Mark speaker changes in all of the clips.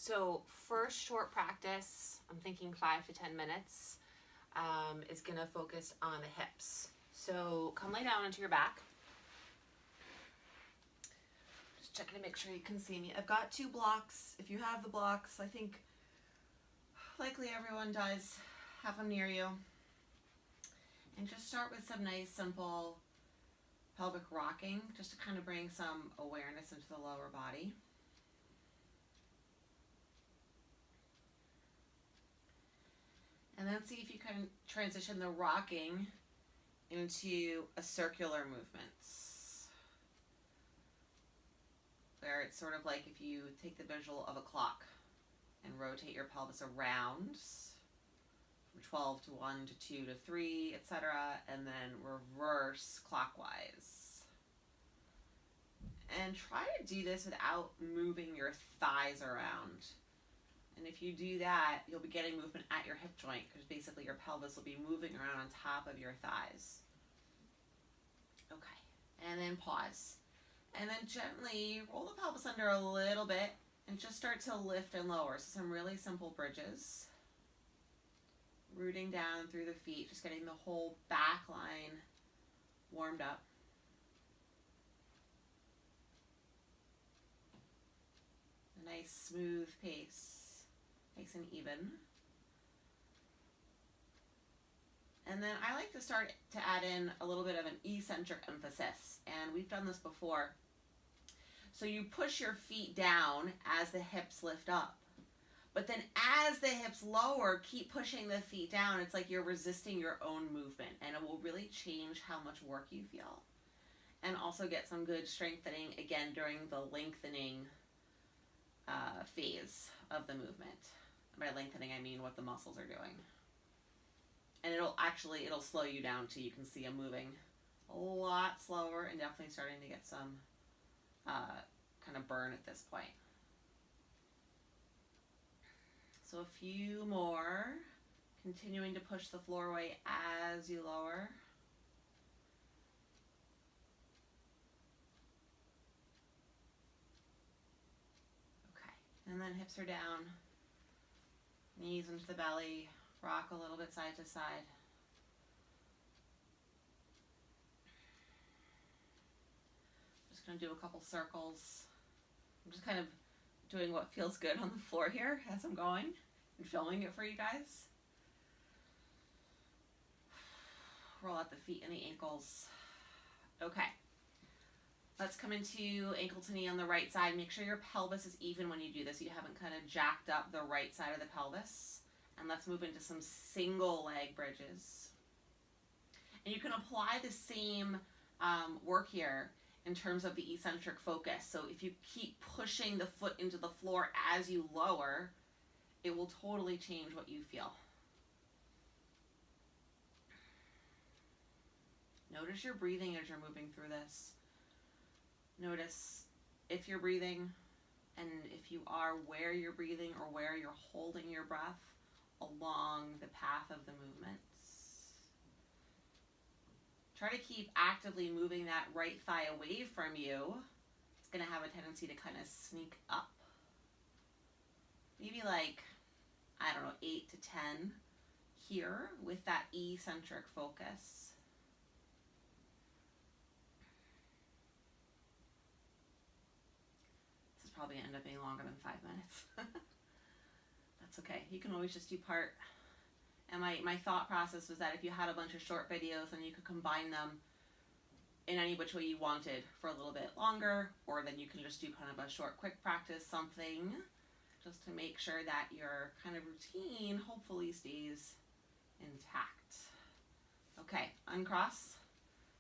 Speaker 1: So first short practice, I'm thinking 5 to 10 minutes, is gonna focus on the hips. So come lay down onto your back. Just checking to make sure you can see me. I've got 2 blocks. If you have the blocks, I think likely everyone does have them near you. And just start with some nice, simple pelvic rocking, just to kind of bring some awareness into the lower body. And then see if you can transition the rocking into a circular movement, where it's sort of like if you take the visual of a clock and rotate your pelvis around from 12 to 1 to 2 to 3, etc., and then reverse clockwise. And try to do this without moving your thighs around. And if you do that, you'll be getting movement at your hip joint, because basically your pelvis will be moving around on top of your thighs. Okay, and then pause. And then gently roll the pelvis under a little bit and just start to lift and lower. So some really simple bridges. Rooting down through the feet, just getting the whole back line warmed up. A nice smooth pace, nice and even. And then I like to start to add in a little bit of an eccentric emphasis, and we've done this before. So you push your feet down as the hips lift up. But then as the hips lower, keep pushing the feet down. It's like you're resisting your own movement, and it will really change how much work you feel. And also get some good strengthening, again, during the lengthening phase of the movement. By lengthening, I mean what the muscles are doing. And it'll slow you down too. You can see I'm moving a lot slower and definitely starting to get some kind of burn at this point. So a few more, continuing to push the floor away as you lower. Okay, and then hips are down, knees into the belly, rock a little bit side to side. Just gonna do a couple circles. I'm just kind of doing what feels good on the floor here as I'm going and filming it for you guys. Roll out the feet and the ankles. Okay, let's come into ankle to knee on the right side. Make sure your pelvis is even when you do this. You haven't kind of jacked up the right side of the pelvis. And let's move into some single leg bridges. And you can apply the same work here in terms of the eccentric focus. So if you keep pushing the foot into the floor as you lower, it will totally change what you feel. Notice your breathing as you're moving through this. Notice if you're breathing, and if you are, where you're breathing or where you're holding your breath along the path of the movements. Try to keep actively moving that right thigh away from you. It's going to have a tendency to kind of sneak up. Maybe like, I don't know, 8 to 10 here with that eccentric focus. This is probably going to end up being longer than 5 minutes. That's okay. You can always just do part. And my thought process was that if you had a bunch of short videos, then you could combine them in any which way you wanted for a little bit longer, or then you can just do kind of a short, quick practice, something, just to make sure that your kind of routine hopefully stays intact. Okay, uncross.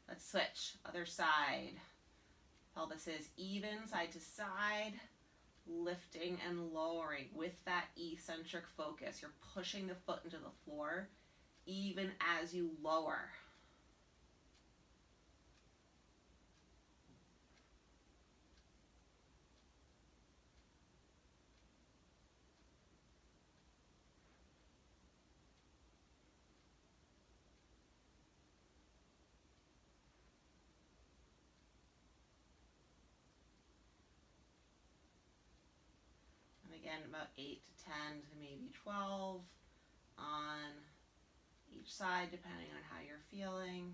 Speaker 1: Let's switch. Other side. Pelvis is even, side to side. Lifting and lowering with that eccentric focus. You're pushing the foot into the floor even as you lower. again, about 8 to 10 to maybe 12 on each side, depending on how you're feeling.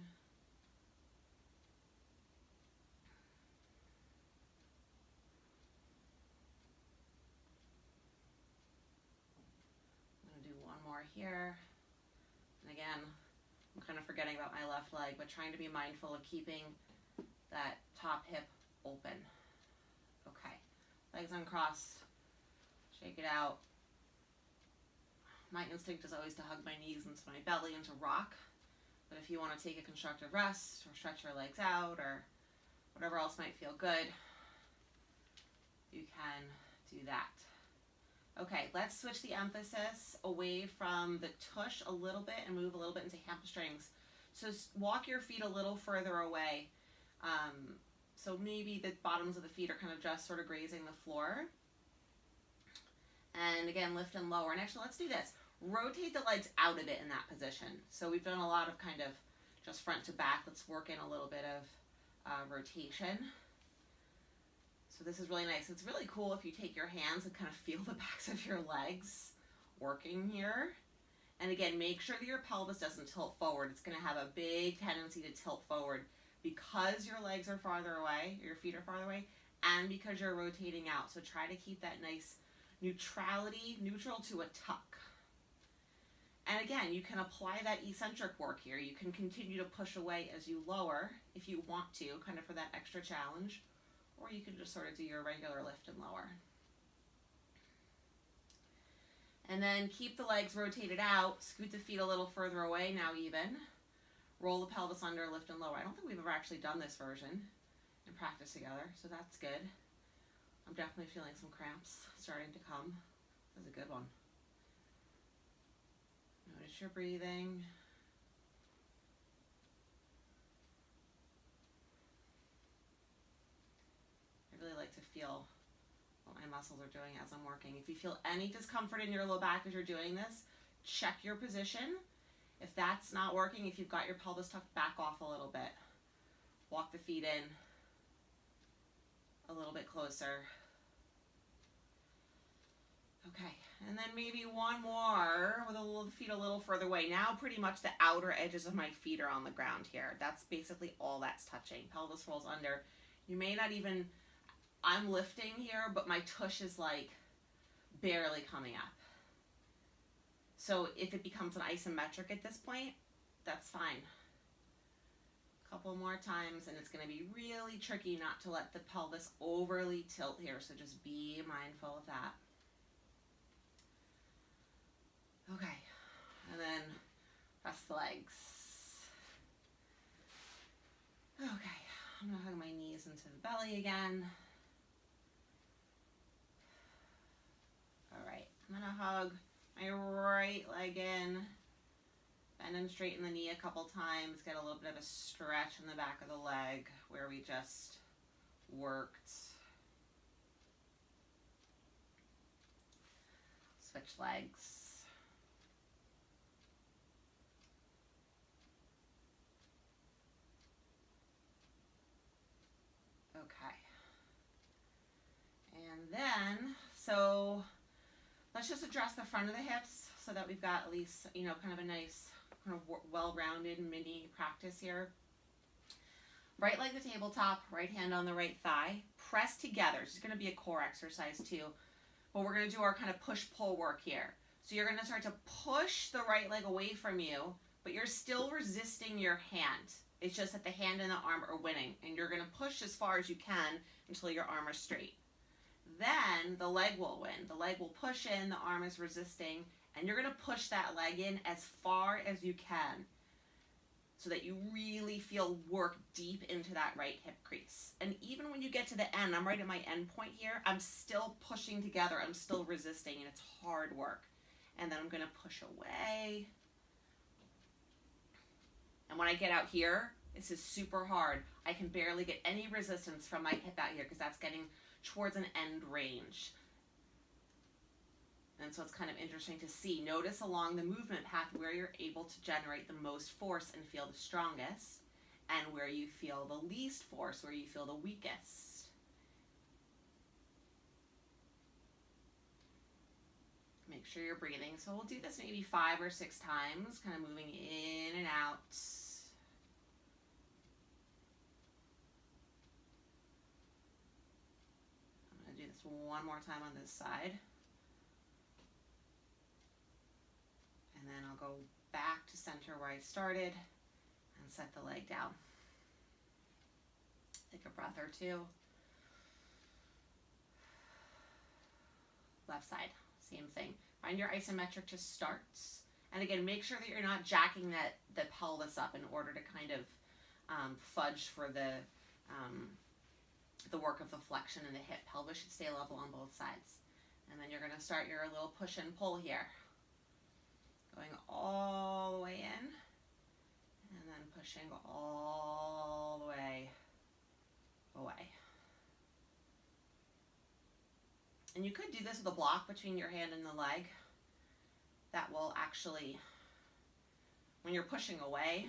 Speaker 1: I'm going to do one more here. And again, I'm kind of forgetting about my left leg, but trying to be mindful of keeping that top hip open. Okay, legs uncrossed, shake it out. My instinct is always to hug my knees into my belly and to rock, but if you want to take a constructive rest or stretch your legs out or whatever else might feel good, you can do that. Okay, let's switch the emphasis away from the tush a little bit and move a little bit into hamstrings. So walk your feet a little further away. So maybe the bottoms of the feet are kind of just sort of grazing the floor. And again, lift and lower. And actually, let's do this. Rotate the legs out of it in that position. So we've done a lot of kind of just front to back. Let's work in a little bit of rotation. So this is really nice. It's really cool if you take your hands and kind of feel the backs of your legs working here. And again, make sure that your pelvis doesn't tilt forward. It's going to have a big tendency to tilt forward because your legs are farther away, your feet are farther away, and because you're rotating out. So try to keep that nice neutrality, neutral to a tuck. And again, you can apply that eccentric work here. You can continue to push away as you lower if you want to, kind of for that extra challenge, or you can just sort of do your regular lift and lower. And then keep the legs rotated out, scoot the feet a little further away now even. Roll the pelvis under, lift and lower. I don't think we've ever actually done this version in practice together, so that's good. I'm definitely feeling some cramps starting to come. This is a good one. Notice your breathing. I really like to feel what my muscles are doing as I'm working. If you feel any discomfort in your low back as you're doing this, check your position. If that's not working, if you've got your pelvis tucked back off a little bit, walk the feet in a little bit closer. Okay, and then maybe one more with the feet a little further away. Now pretty much the outer edges of my feet are on the ground here. That's basically all that's touching. Pelvis rolls under. You may not even, I'm lifting here, but my tush is like barely coming up. So if it becomes an isometric at this point, that's fine. A couple more times, and it's going to be really tricky not to let the pelvis overly tilt here, so just be mindful of that. Okay, and then press the legs. Okay, I'm going to hug my knees into the belly again. All right, I'm going to hug my right leg in, bend and straighten the knee a couple times, get a little bit of a stretch in the back of the leg where we just worked. Switch legs. Okay. And then, so let's just address the front of the hips so that we've got at least, you know, kind of a nice, kind of well-rounded mini practice here. Right leg to tabletop, right hand on the right thigh. Press together. This is going to be a core exercise too, but we're going to do our kind of push-pull work here. So you're going to start to push the right leg away from you, but you're still resisting your hand. It's just that the hand and the arm are winning, and you're going to push as far as you can until your arm is straight. Then the leg will win. The leg will push in, the arm is resisting, and you're going to push that leg in as far as you can so that you really feel work deep into that right hip crease. And even when you get to the end, I'm right at my end point here, I'm still pushing together, I'm still resisting, and it's hard work. And then I'm going to push away. And when I get out here, this is super hard. I can barely get any resistance from my hip out here because that's getting towards an end range. And so it's kind of interesting to see. Notice along the movement path where you're able to generate the most force and feel the strongest, and where you feel the least force, where you feel the weakest. Make sure you're breathing. So we'll do this maybe 5 or 6 times, kind of moving in and out. I'm going to do this one more time on this side. And then I'll go back to center where I started and set the leg down. Take a breath or two. Left side, same thing. Find your isometric to start. And again, make sure that you're not jacking the pelvis up in order to kind of fudge for the work of the flexion in the hip. Pelvis should stay level on both sides. And then you're going to start your little push and pull here. Going all the way in, and then pushing all the way away. And you could do this with a block between your hand and the leg. That will actually, when you're pushing away,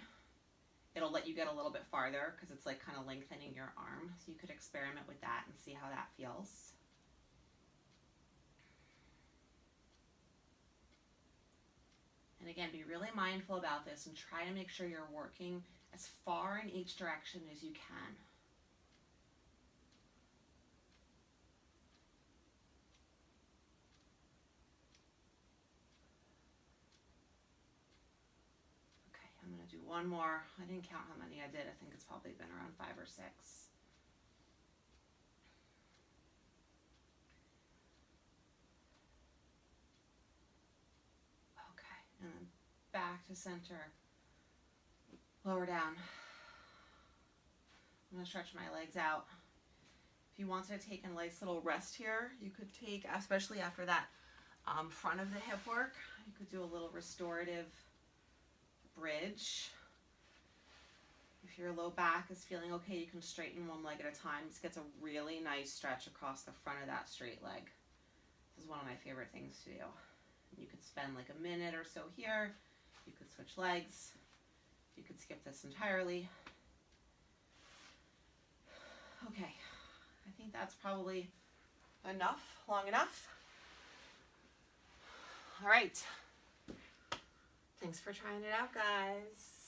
Speaker 1: it'll let you get a little bit farther because it's like kind of lengthening your arm. So you could experiment with that and see how that feels. And again, be really mindful about this and try to make sure you're working as far in each direction as you can. Okay, I'm going to do one more. I didn't count how many I did. I think it's probably been around 5 or 6. And then back to center, lower down. I'm going to stretch my legs out. If you wanted to take a nice little rest here, you could take, especially after that front of the hip work, you could do a little restorative bridge. If your low back is feeling okay, you can straighten one leg at a time. This gets a really nice stretch across the front of that straight leg. This is one of my favorite things to do. You could spend like a minute or so here. You could switch legs. You could skip this entirely. Okay, I think that's probably enough, long enough. All right. Thanks for trying it out, guys.